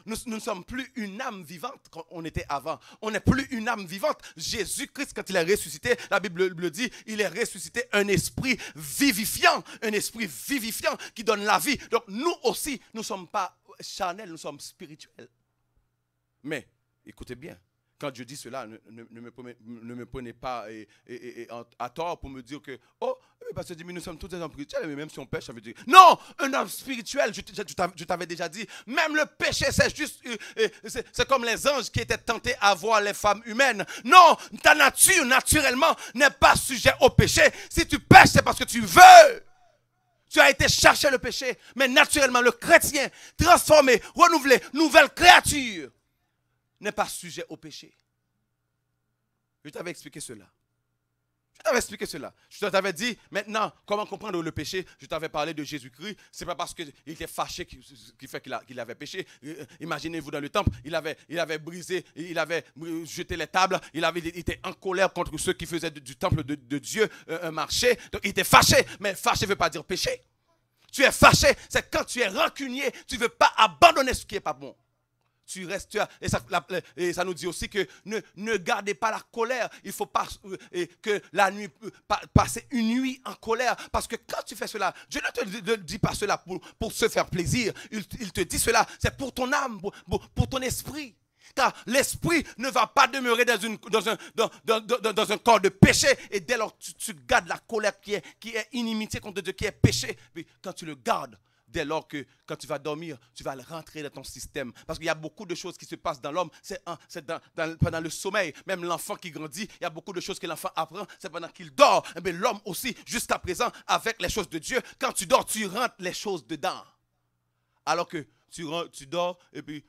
S1: nous ne sommes plus une âme vivante comme on était avant. On n'est plus une âme vivante. Jésus-Christ, quand il est ressuscité, la Bible le dit, il est ressuscité un esprit vivifiant qui donne la vie. Donc nous aussi, nous ne sommes pas charnels, nous sommes spirituels. Mais, écoutez bien, quand Dieu dit cela, ne me prenez pas à tort pour me dire que, oh, parce que nous sommes tous des hommes spirituels, mais même si on pêche, ça veut dire, non, un homme spirituel, je t'avais déjà dit, même le péché, c'est juste, c'est comme les anges qui étaient tentés à voir les femmes humaines. Non, ta nature, naturellement, n'est pas sujet au péché. Si tu pêches, c'est parce que tu veux. Tu as été chercher le péché, mais naturellement, le chrétien, transformé, renouvelé, nouvelle créature, n'est pas sujet au péché. Je t'avais expliqué cela. Je t'avais dit, maintenant, comment comprendre le péché. Je t'avais parlé de Jésus-Christ. Ce n'est pas parce qu'il était fâché qu'il fait qu'il avait péché. Imaginez-vous dans le temple, il avait brisé, il avait jeté les tables, il était en colère contre ceux qui faisaient du temple de Dieu un marché. Donc il était fâché, mais fâché ne veut pas dire péché. Tu es fâché, c'est quand tu es rancunier, tu ne veux pas abandonner ce qui n'est pas bon. tu restes. Et ça nous dit aussi que ne gardez pas la colère. Il ne faut pas que la nuit, passer une nuit en colère. Parce que quand tu fais cela, Dieu ne te dit pas cela pour se faire plaisir. Il te dit cela, c'est pour ton âme, pour ton esprit. Car l'esprit ne va pas demeurer dans un corps de péché. Et dès lors que tu gardes la colère qui est inimitié contre Dieu, qui est péché, mais quand tu le gardes, dès lors que quand tu vas dormir, tu vas le rentrer dans ton système. Parce qu'il y a beaucoup de choses qui se passent dans l'homme, c'est pendant le sommeil. Même l'enfant qui grandit, il y a beaucoup de choses que l'enfant apprend, c'est pendant qu'il dort. Mais l'homme aussi, jusqu'à présent, avec les choses de Dieu, quand tu dors, tu rentres les choses dedans. Alors que tu dors et puis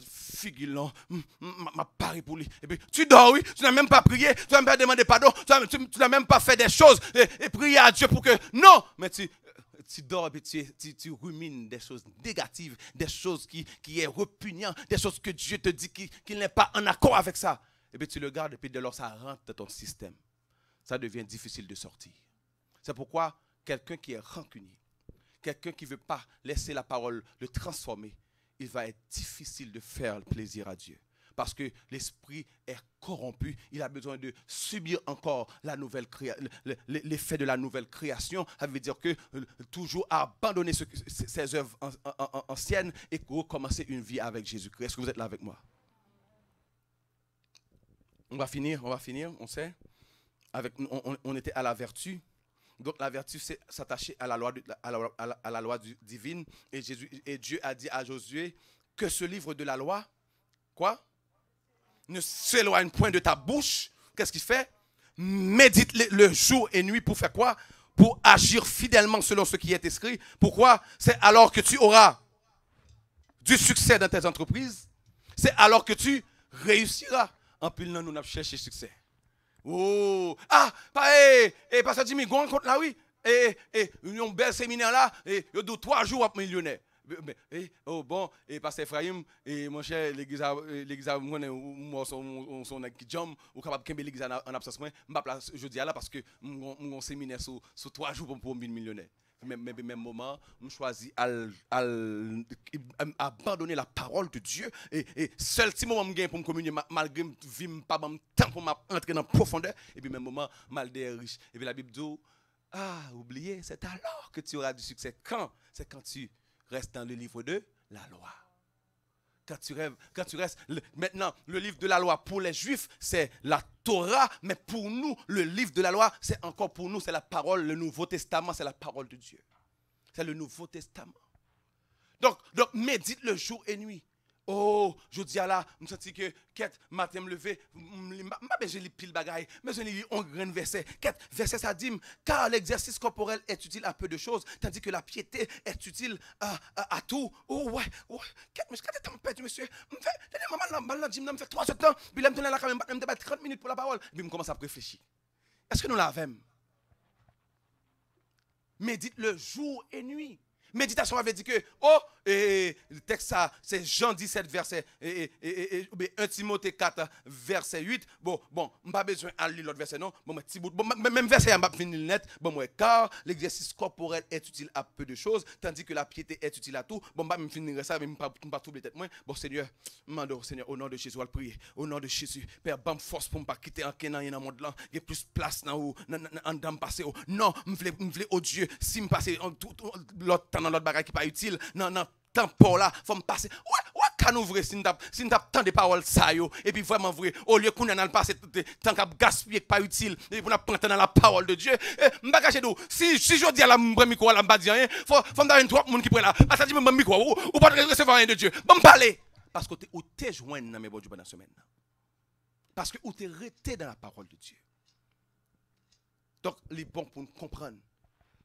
S1: figure m'a parlé pour lui. Et puis tu dors, oui, tu n'as même pas prié, tu n'as même pas demandé pardon, tu n'as même pas fait des choses et prié à Dieu pour que. Non, mais tu dors et puis tu rumines des choses négatives, des choses qui est répugnant, des choses que Dieu te dit qu'il n'est pas en accord avec ça. Et puis tu le gardes et puis dès lors ça rentre dans ton système. Ça devient difficile de sortir. C'est pourquoi quelqu'un qui est rancunier, quelqu'un qui ne veut pas laisser la parole le transformer, il va être difficile de faire plaisir à Dieu. Parce que l'esprit est corrompu, il a besoin de subir encore l'effet de la nouvelle création. Ça veut dire que toujours abandonner ses œuvres anciennes et recommencer une vie avec Jésus-Christ. Est-ce que vous êtes là avec moi? On va finir, on sait. On était à la vertu. Donc la vertu, c'est s'attacher à la loi divine. Et Dieu a dit à Josué que ce livre de la loi, quoi? Ne s'éloigne point de ta bouche. Qu'est-ce qu'il fait? Médite le jour et nuit pour faire quoi? Pour agir fidèlement selon ce qui est écrit. Pourquoi? C'est alors que tu auras du succès dans tes entreprises. C'est alors que tu réussiras. En pile, nous avons cherché succès. Oh, pasteur Jimmy, go compte là, oui. Un bel séminaire là, et il y a 3 jours à millionnaire. Bon, et pasteur Ephraim, et mon cher, l'église a son jam, ou capable de l'église en absence, je dis là parce que mon séminaire sur 3 jours pour 1000 millionnaires. Même moment, je choisis abandonner la parole de Dieu. Et seul petit moment que je pour me communier, malgré que je ne pas de temps pour entrer dans la profondeur. Et puis, même moment, mal des riches. Et puis, la Bible dit, oubliez, c'est alors que tu auras du succès. Quand? C'est quand tu restes dans le livre de la loi. Quand tu restes. Maintenant, le livre de la loi pour les Juifs, c'est la Torah, mais pour nous, le livre de la loi, c'est encore pour nous, c'est la parole, le Nouveau Testament, c'est la parole de Dieu. C'est le Nouveau Testament. Donc médite le jour et nuit. Oh, je dis à là, je me sens que, quête, matin me lever, je lis pile bagaille, mais je lis un grand verset. Quête, verset ça dit, car l'exercice corporel est utile à peu de choses, tandis que la piété est utile à tout. Oh, ouais. Quête, mais quand tu perdu, monsieur, je me fait 3 temps, puis là, je me donne la caméra, je me donne 30 minutes pour la parole, puis je commence à réfléchir. Est-ce que nous l'avons? Médite le jour et nuit. Méditation avait dit que, le texte ça, c'est Jean 17, verset, 1 Timothée 4, verset 8. Bon, je n'ai pas besoin de lire l'autre verset, non. Même verset, je vais finir net. Car l'exercice corporel est utile à peu de choses, tandis que la piété est utile à tout. Je ne vais pas finir ça, mais je ne vais pas troubler tête. Bon, Seigneur, Seigneur, au nom de Jésus, je vais prier. Au nom de Jésus, Père, bonne force pour ne pas quitter un dans le monde là. Il y a plus de place dans le passé. Non, je veux, oh Dieu, si je passe l'autre temps dans l'autre bagage qui n'est pas utile, non, temps pour là, il faut me passer. Ouais, quand ouvrir si nous avons tant de paroles ça yo, et puis vraiment vrai, au lieu qu'on a le passé tant qu'à gaspiller pas utile, et pour nous prendre dans la parole de Dieu, m'bagager d'eau. Si je dis à la micro là, m'pas dire rien, faut me donner 3 monde qui prend là. Ça dit mon micro ou pas recevoir rien de Dieu. Bon me parler parce que ou t'es joindre dans mes bon Dieu pendant la semaine. Parce que ou t'es resté dans la parole de Dieu. Donc, il est bon pour nous comprendre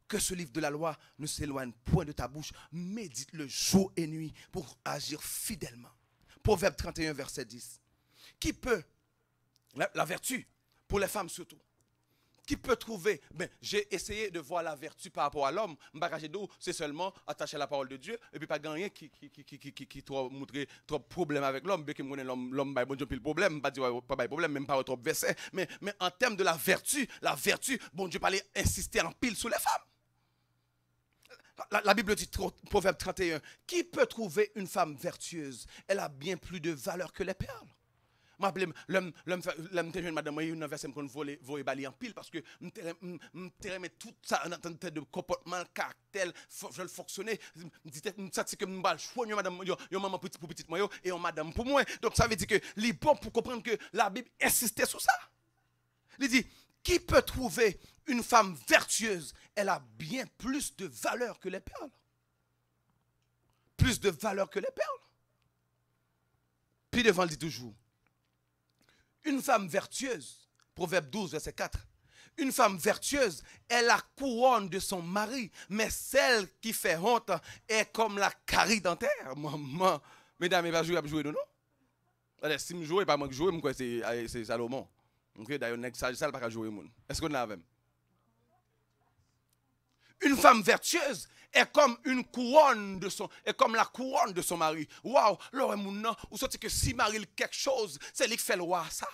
S1: que ce livre de la loi ne s'éloigne point de ta bouche. Médite le jour et nuit pour agir fidèlement. Proverbe 31, verset 10. Qui peut, la vertu, pour les femmes surtout, qui peut trouver, j'ai essayé de voir la vertu par rapport à l'homme, c'est seulement attacher à la parole de Dieu, et puis pas gagner qui montrer trop problème avec l'homme, bien que l'homme bon Dieu le problème, pas dire pas problème, même pas trop verset, mais en termes de la vertu, bon Dieu pas aller insister en pile sur les femmes. La Bible dit, Proverbe 31, qui peut trouver une femme vertueuse? Elle a bien plus de valeur que les perles. Moi, l'homme jeune madame, moi, il y a un verset qu'on voit bali en pile parce que je tout ça en tant de comportement, caractère, je le fonctionner. Je sens que je suis choix, madame, yo maman pour petite moi et madame pour moi. Donc ça veut dire que les bon pour comprendre que la Bible insistait sur ça. Il dit, qui peut trouver une femme vertueuse? Elle a bien plus de valeur que les perles. Plus de valeur que les perles. Puis devant, il dit toujours, une femme vertueuse, Proverbe 12, verset 4, une femme vertueuse est la couronne de son mari, mais celle qui fait honte est comme la carie dentaire. Maman, mesdames, il va jouer, non? Allez, si je joue, pas moi qui joue, c'est Salomon. D'ailleurs, ça ne pas jouer. Est-ce qu'on l'a même? Une femme vertueuse est comme une couronne est comme la couronne de son mari. Waouh, l'homme moun ou sorti que si mari quelque chose, c'est lui qui fait le roi ça.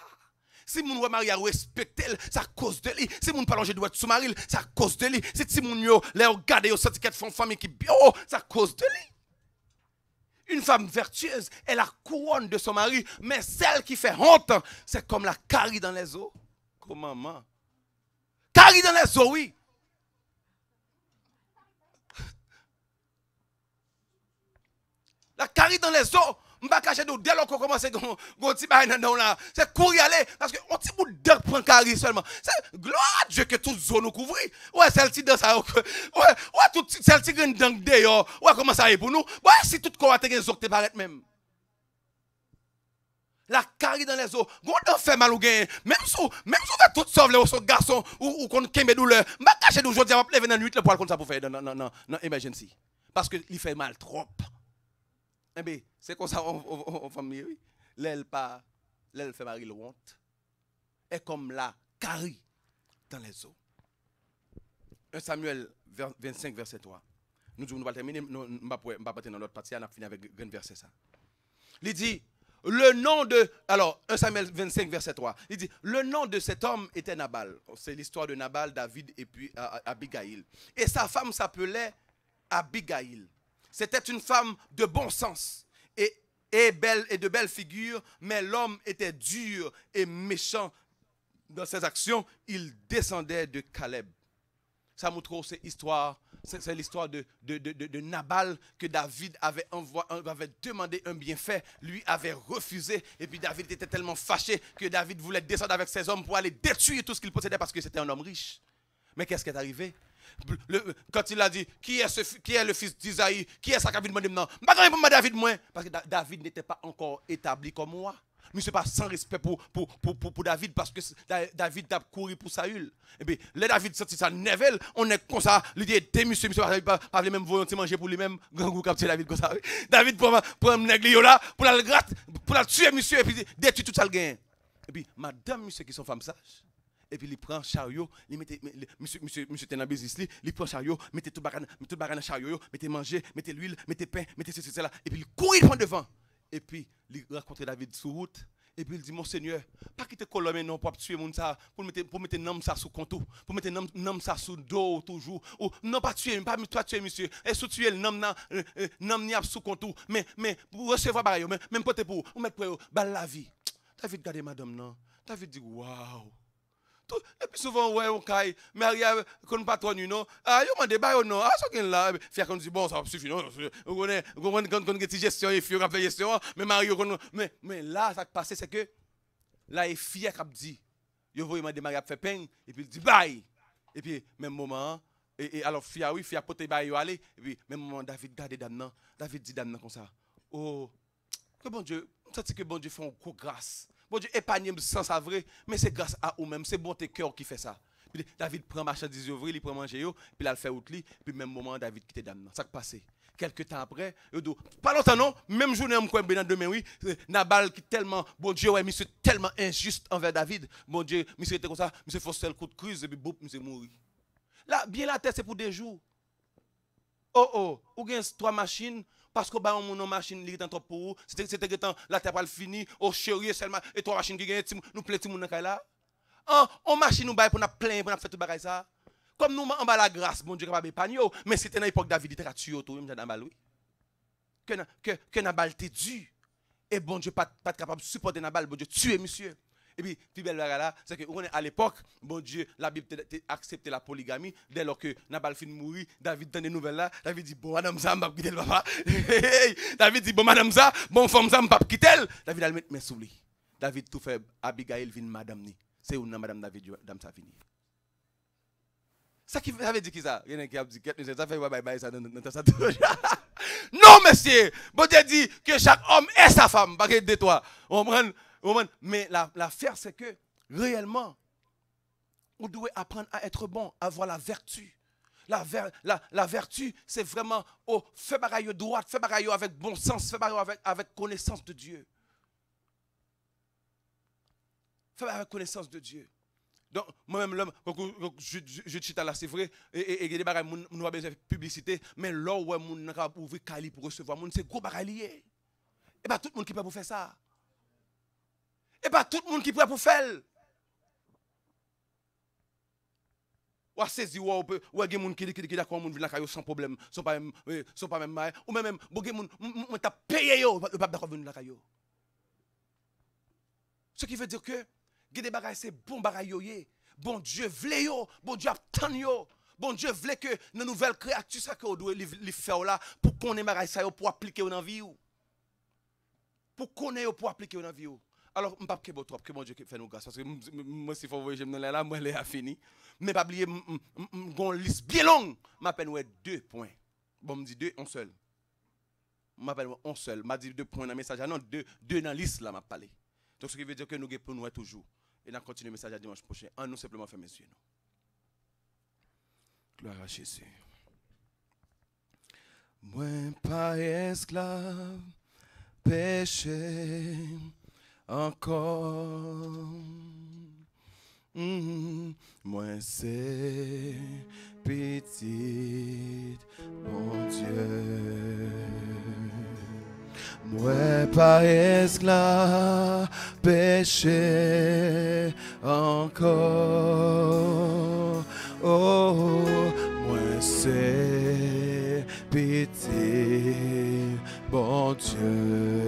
S1: Si mon mari a respecté, c'est à cause de lui. Si mon parle doit être sous mari, c'est à cause de lui. Si mon yo les regarder au sorti qu'elle font famille qui bio, c'est à cause de lui. Une femme vertueuse est la couronne de son mari, mais celle qui fait honte, c'est comme la carie dans les os. Comment maman? Carie dans les os, oui. La carie dans les os, je ne vais pas cacher d'eau. Dès lors qu'on commence à petit bail dans là, c'est courir aller. Parce qu'on petit bout de prend carie seulement. C'est gloire à Dieu que toute zone nous couvre. Ouais, celle-ci dans ça. Ouais, toute celle-ci qui est dans dehors. Ouais, comment ça est pour nous? Ouais, si tout corps a été exorté par même. La carie dans les os, on fait mal ou gain. Même si on fait tout sauve les garçons ou qu'on kembe douleur, je ne vais pas cacher d'eau. Je vais lever dans la nuit le poil comme ça pour faire dans emergency. Parce qu'il fait mal trop. Eh bien, c'est comme ça en famille, oui. L'aile fait Marie le honte. Et comme la carie dans les os. 1 Samuel 25, verset 3. Nous allons terminer, nous ne vais pas partir dans l'autre partie, on a fini avec un verset ça. Il dit, le nom de... Alors, 1 Samuel 25, verset 3. Il dit, le nom de cet homme était Nabal. C'est l'histoire de Nabal, David et puis Abigail. Et sa femme s'appelait Abigail. C'était une femme de bon sens et belle et de belle figure, mais l'homme était dur et méchant dans ses actions. Il descendait de Caleb. Ça montre c'est l'histoire de Nabal que David avait demandé un bienfait. Lui avait refusé et puis David était tellement fâché que David voulait descendre avec ses hommes pour aller détruire tout ce qu'il possédait parce que c'était un homme riche. Mais qu'est-ce qui est arrivé? Quand il a dit, qui est le fils d'Isaïe? Qui est ça qui a demandé maintenant? Je ne vais pas répondre à David, moi. Parce que David n'était pas encore établi comme moi. Mais ce n'est pas sans respect pour David, parce que David a couru pour Saül. Et bien, le David sorti ça Nevel, on est comme ça, lui dit, t'es monsieur, pas même volonté manger pour lui-même, grand goût capter David comme ça. David prend un nègre là, pour la gratte, pour la tuer, monsieur, et puis détruire tout ça le gain. Et puis, madame, monsieur, qui sont femmes sages. Et puis il prend chariot, il met monsieur était dans business, il prend chariot, mettez tout bagage dans chariot, mettez manger, mettez l'huile, mettez pain, mettez ceci cela et puis il court il prend devant. Et puis il rencontre David sur route et puis il dit mon Seigneur, pas quitter colombe non pour tuer mon ça, pour mettre nom ça sous compte, pour mettre nom ça sous dos toujours ou non pas tuer monsieur, et sous tuer le nom ni sous compte mais pour recevoir bail même porter pour mettre pour la vie. David regarde madame non. David dit waouh. Et puis souvent, ouais, on caille, mais il y a un patron, non? Ah, il y a des bails, non? Ah, ça qu'il là, faire qu'on dit, bon, ça suffit, non? On connaît, quand on a gestion, il faut faire gestion, mais Mario, mais là, ça qui passe, c'est que, là, il fier qui dit, il voit des mariés faire peine, et puis il dit, bye! Et puis, même moment, et alors, fia, oui, fia, pote bail, aller, et puis, même moment, David garde Damnan, David dit Damnan comme ça, oh, que bon Dieu, ça c'est que bon Dieu fait une grosse grâce. Bon Dieu épargne sans ça vrai, mais c'est grâce à vous-même, c'est bon tes cœurs qui fait ça. Puis David prend marchandise ouvrir, il prend manger, puis là il fait outli, puis même moment David quitte Damnan. Ça qui passe. Quelques temps après, pas longtemps non, même journée on dans demain oui, Nabal qui tellement bon Dieu ouais, monsieur tellement injuste envers David. Bon Dieu, monsieur était comme ça, monsieur force le coup de crise et puis boum, monsieur mourir. Là bien la tête c'est pour des jours. Oh, ou gagne 3 machines parce que bah on machine li tant pour vous, c'était la terre pas fini, au chéri seulement et 3 machines qui gagne nous plein tout monde là. On machine nous bail pour na plein pour na faire tout bagay ça. Comme nous, en bas la grâce, bon Dieu, capable d'épargner. Mais c'était dans l'époque David, il était tué tout, même dans oui. Que Nabal t'est dû. Et bon Dieu, pas capable de supporter Nabal, bon Dieu, tuer monsieur. Et puis, plus belle là, c'est que à l'époque, bon Dieu, la Bible a accepté la polygamie. Dès lors que Nabal finit de mourir, David donne des nouvelles là. David dit, bon, madame ça, je ne vais pas quitter le papa. David dit, bon, madame ça, bon, femme ça, je ne vais pas quitter. David a mis mes sous lui. David tout fait, Abigail vient madame ni. C'est où madame David, madame ça fini. Ça qui veut dire qui ça? Il y en a qui a dit, ça fait bye bye ça dans ça. Non, monsieur! Bon Dieu dit que chaque homme est sa femme. Pas que de toi. Mais l'affaire, c'est que réellement, on doit apprendre à être bon, à avoir la vertu. La vertu, c'est vraiment faire bagaille droit, faire bagaille avec bon sens, faire bagaille avec connaissance de Dieu. Faire bagaille avec connaissance de Dieu. Donc, moi-même, je chita là, c'est vrai, et il y a des bagages, nous avons besoin de publicité, mais là où on a ouvert Kali pour recevoir, c'est gros bagages liés. Et bien, tout le monde qui peut pour faire ça. Et bien, tout le monde qui peut pour faire. Ou à saisir, ou il y a des gens qui disent d'accord, on vient là sans problème, sont pas même mal, ou même, on t'a payé, le pape d'accord venir là. Ce qui veut dire que, des bagages, c'est bon bagages. Bon Dieu voulait yo, bon Dieu attend yo. Bon Dieu voulait que nos nouvelles créatures ça que on doit les faire là pour qu'on ait bagages ça pour appliquer dans vie ou. Pour qu'on ait pour appliquer dans vie ou. Alors m'pas que trop que mon Dieu fait nous grâce parce que moi si faut voyer j'aime là moi elle a fini. Mais pas oublier gon liste bien longue, m'appelle ouais 2 points. Bon me dit 2 un seul. M'appelle un seul, m'a dit 2 points dans message non 2 dans liste là m'a parlé. Donc ce qui veut dire que nous pour nous toujours. Et nous continuons le message à dimanche prochain. En nous simplement fermer les yeux. Gloire à Jésus. Moi pas esclave, péché encore. Moi c'est petit, mon Dieu. Moi pas esclave, péché encore. Oh, moi c'est petit, bon Dieu.